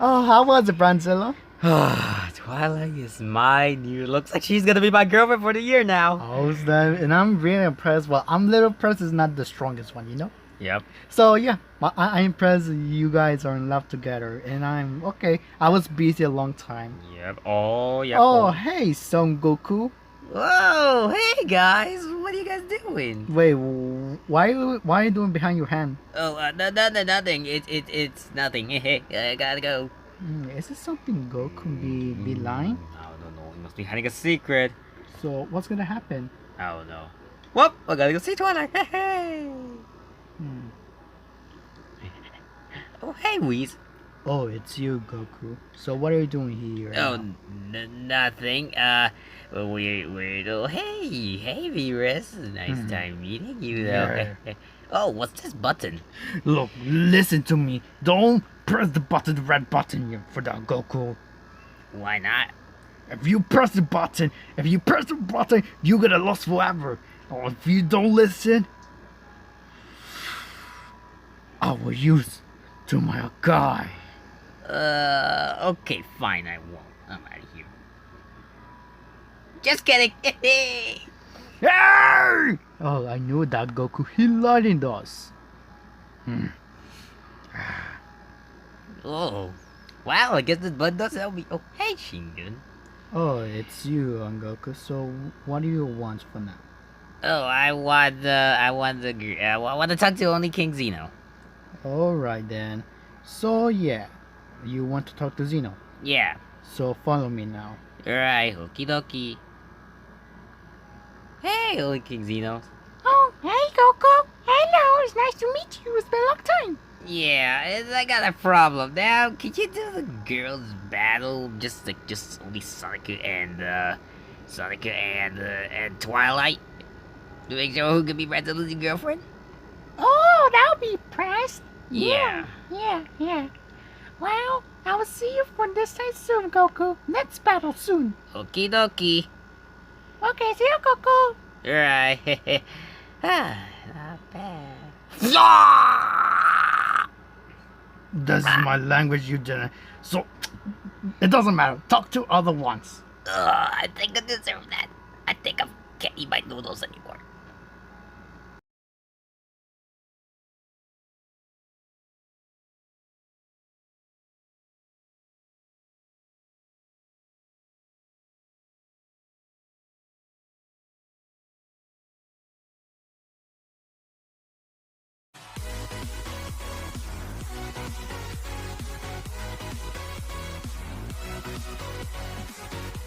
Oh, how was it, Branzilla? Twilight is mine. You looks like she's gonna be my girlfriend for the year now. How's that? And I'm really impressed. Well, I'm a little impressed is not the strongest one, you know? Yep. So yeah, I'm impressed you guys are in love together, and I'm okay. I was busy a long time. Yep. Oh, yep. Oh, hey, Son Goku. Whoa, hey guys, what are you guys doing? Wait, why are you doing behind your hand? Oh, nothing. It's nothing. I gotta go. Is it something Goku be lying? I don't know. He must be hiding a secret. So what's gonna happen? I don't know. Whoop! I gotta go see Twilight. Hey. Oh, hey, Whis. Oh, it's you, Goku. So what are you doing here? Oh, nothing. Weird. Oh, hey, Virus. Nice time meeting you, though. Yeah. Oh, what's this button? Look, listen to me. Don't press the button, the red button here for that, Goku. Why not? If you press the button, you get lost forever. Or if you don't listen, I will use to my guy. Okay, fine, I won't. I'm out of here. Just kidding. Hey! Oh, I knew that, Goku. He lied in us. Oh, wow, I guess this button does help me. Oh, hey, Shingun. Oh, it's you, Goku. So, what do you want for now? Oh, I want to talk to only King Zeno. Alright then. So, yeah. You want to talk to Zeno? Yeah. So, follow me now. Alright, okie dokie. Hey, only King Zeno. Oh, hey, Goku. Hello, it's nice to meet you. It's been a long time. Yeah, I got a problem now. Can you do the girls' battle just only Sonic and Twilight to make sure who can be Branzilla's girlfriend? Oh, that'll be pressed. Yeah. Yeah. Well, I will see you for this time soon, Goku. Let's battle soon. Okie dokie. Okay, see you, Goku. Alright. Not bad. This is my language, you didn't. So, it doesn't matter. Talk to other ones. I think I deserve that. I think I can't eat my noodles anymore.